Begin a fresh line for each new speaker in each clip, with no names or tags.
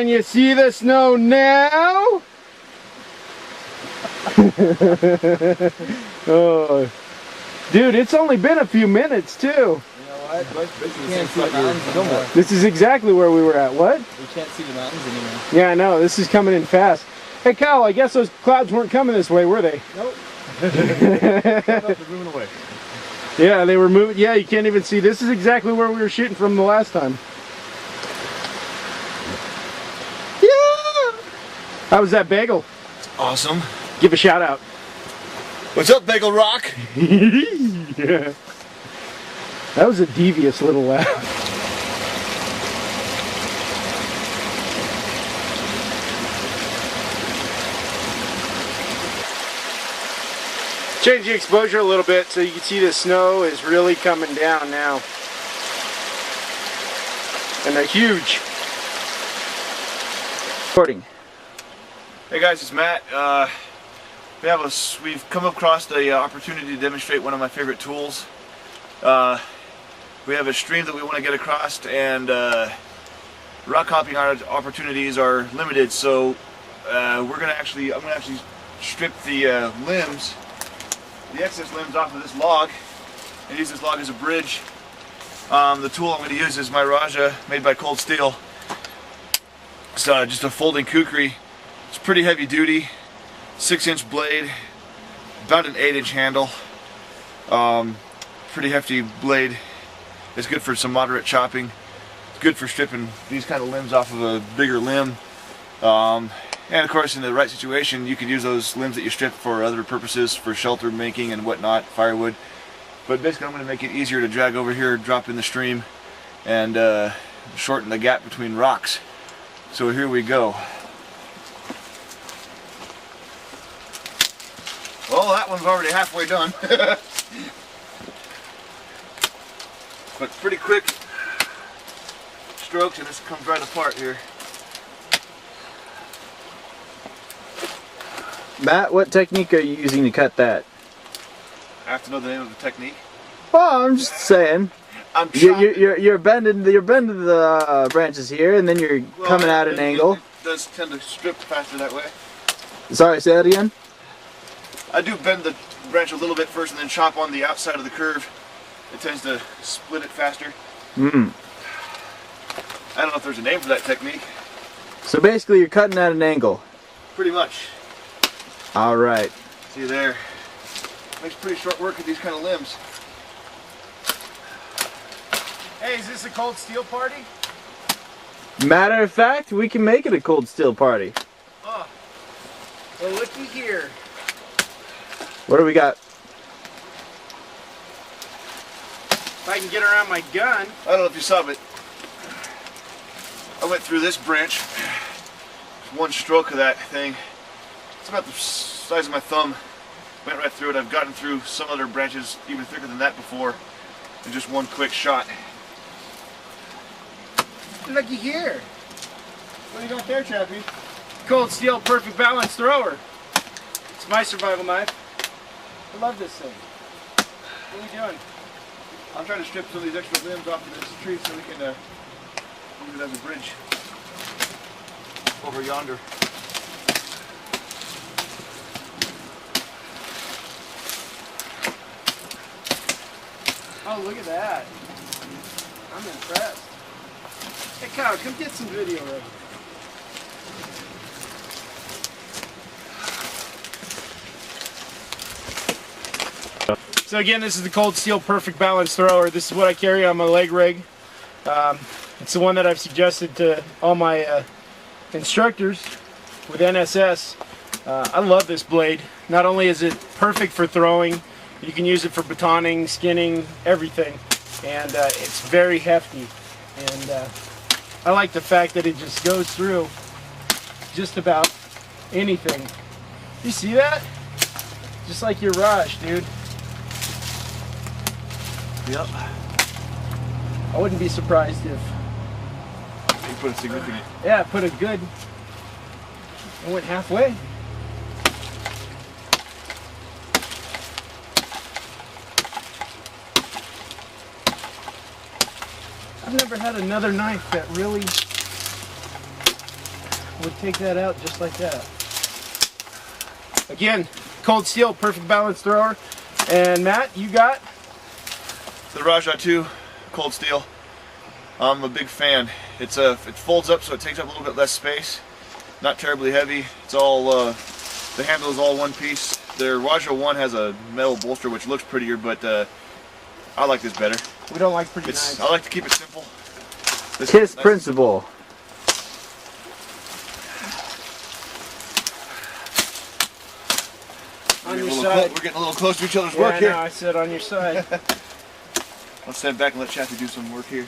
Can you see the snow now? Oh, dude, it's only been a few minutes too.
You know what? You can't see the mountains anymore.
This is exactly where we were at. What?
You can't see the mountains anymore.
Yeah, I know. This is coming in fast. Hey, Kyle, I guess those clouds weren't coming this way, were they?
Nope. They're moving away.
Yeah, they were moving. Yeah, you can't even see. This is exactly where we were shooting from the last time. Yeah! How was that bagel?
Awesome.
Give a shout out.
What's up, Bagel Rock?
Yeah. That was a devious little laugh. Change the exposure a little bit so you can see the snow is really coming down now. And they're huge. Recording.
Hey guys, it's Matt. We've come across the opportunity to demonstrate one of my favorite tools. We have a stream that we want to get across, and rock hopping opportunities are limited. So I'm gonna actually strip the limbs. The excess limbs off of this log and use this log as a bridge. The tool I'm going to use is my Raja, made by Cold Steel. It's just a folding kukri. It's pretty heavy duty, 6-inch blade, about an 8-inch handle. Pretty hefty blade. It's good for some moderate chopping. It's good for stripping these kind of limbs off of a bigger limb. And of course, in the right situation, you could use those limbs that you strip for other purposes, for shelter making and whatnot, firewood. But basically, I'm going to make it easier to drag over here, drop in the stream, and shorten the gap between rocks. So here we go. Well, that one's already halfway done. But pretty quick strokes, and this comes right apart here.
Matt, what technique are you using to cut that?
I have to know the name of the technique.
Well, I'm just saying. You're bending the branches here, and then you're coming at an angle.
It does tend to strip faster that way.
Sorry, say that again?
I do bend the branch a little bit first and then chop on the outside of the curve. It tends to split it faster. I don't know if there's a name for that technique.
So basically you're cutting at an angle.
Pretty much.
Alright.
See there. Makes pretty short work of these kind of limbs.
Hey, is this a Cold Steel party?
Matter of fact, we can make it a Cold Steel party.
Oh. Well, looky here.
What do we got?
If I can get around my gun.
I don't know if you saw, but I went through this branch. One stroke of that thing. It's about the size of my thumb. Went right through it. I've gotten through some other branches even thicker than that before in just one quick shot.
Looky here.
What do you got there, Chappie?
Cold Steel Perfect Balance Thrower. It's my survival knife. I love this thing. What are we doing?
I'm trying to strip some of these extra limbs off of this tree so we can use it as a bridge over yonder.
Oh, look at that. I'm impressed. Hey, Kyle, come get some video ready. So again, this is the Cold Steel Perfect Balance Thrower. This is what I carry on my leg rig. It's the one that I've suggested to all my instructors with NSS. I love this blade. Not only is it perfect for throwing, you can use it for batoning, skinning, everything. And it's very hefty. And I like the fact that it just goes through just about anything. You see that? Just like your Raj, dude.
Yep.
I wouldn't be surprised if...
You put a significant...
Yeah, put a good... I went halfway. I've never had another knife that really would take that out just like that. Again, cold steel, perfect balance thrower. And Matt, you got?
The Raja 2 cold steel. I'm a big fan. It folds up so it takes up a little bit less space. Not terribly heavy. It's all the handle is all one piece. The Raja 1 has a metal bolster which looks prettier, but I like this better.
We don't like pretty knives.
I like to keep it simple.
KISS principle.
On your side.
We're getting a little close to each other's
Yeah,
work here.
I said on your side.
I'll stand back and let Chappie do some work here.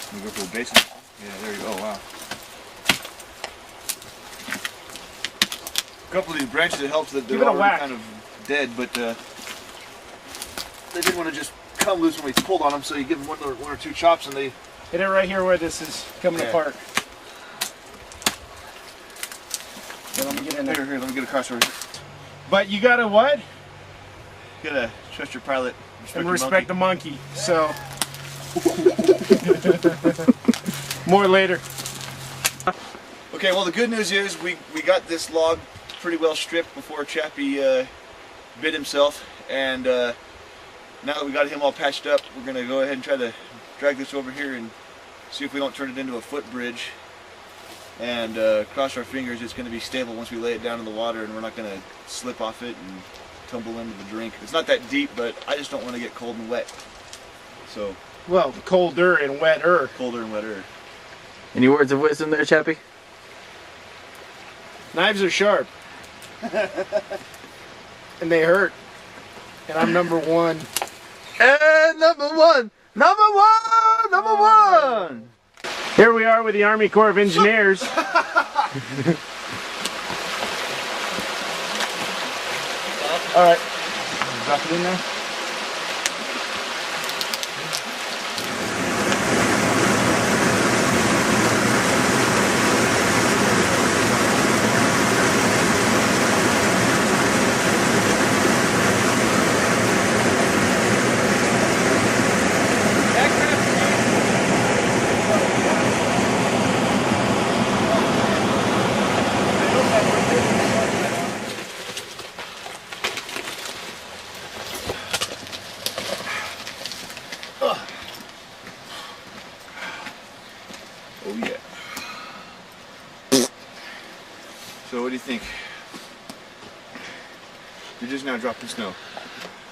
Let me go for the basin. Yeah, there you go. Oh, wow. A couple of these branches, it helps that they're already kind of dead, but they didn't want to just come loose when we pulled on them, so you give them one or two chops and they...
Hit it right here where this is coming apart. Okay, let me get in there.
Here, let me get across over here.
But you gotta what?
You gotta trust your pilot.
And respect the monkey. So more later.
Okay, well the good news is we got this log pretty well stripped before Chappie bit himself, and now that we got him all patched up, we're gonna go ahead and try to drag this over here and see if we don't turn it into a footbridge. And cross our fingers it's going to be stable once we lay it down in the water, and we're not going to slip off it and tumble into the drink. It's not that deep, but I just don't want to get cold and wet. So,
well, colder and wetter.
Colder and wetter.
Any words of wisdom there, Chappie?
Knives are sharp. And they hurt. And I'm number one.
And number one! Number one! Number one!
Here we are with the Army Corps of Engineers. All right. Drop it in there.
Oh yeah. So what do you think? You're just now dropping snow.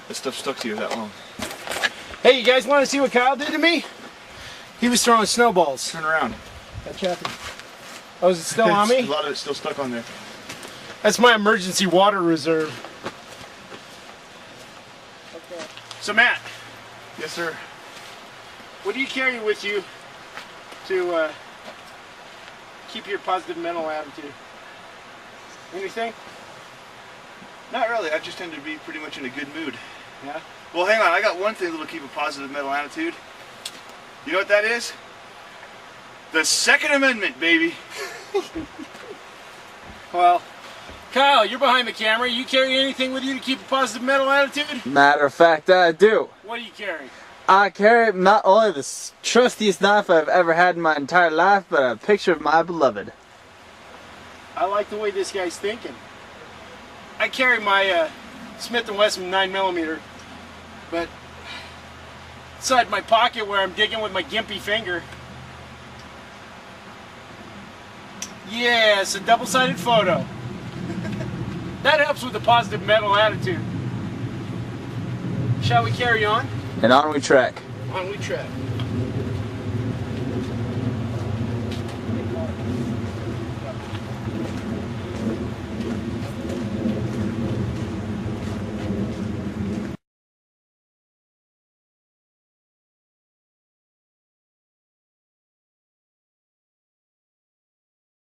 That stuff stuck to you that long.
Hey, you guys want to see what Kyle did to me? He was throwing snowballs.
Turn around.
That Chappie. Oh, is it still on me?
A lot of it's still stuck on there.
That's my emergency water reserve. Okay. So Matt.
Yes, sir.
What do you carry with you to keep your positive mental attitude? Anything?
Not really. I just tend to be pretty much in a good mood.
Yeah?
Well, hang on. I got one thing that'll keep a positive mental attitude. You know what that is? The Second Amendment, baby.
Well, Kyle, you're behind the camera. You carry anything with you to keep a positive mental attitude?
Matter of fact, I do.
What do you carry?
I carry not only the trustiest knife I've ever had in my entire life, but a picture of my beloved.
I like the way this guy's thinking. I carry my Smith & Wesson 9mm, but inside my pocket where I'm digging with my gimpy finger. Yeah, it's a double-sided photo. That helps with a positive mental attitude. Shall we carry on?
And on we trek.
On we trek.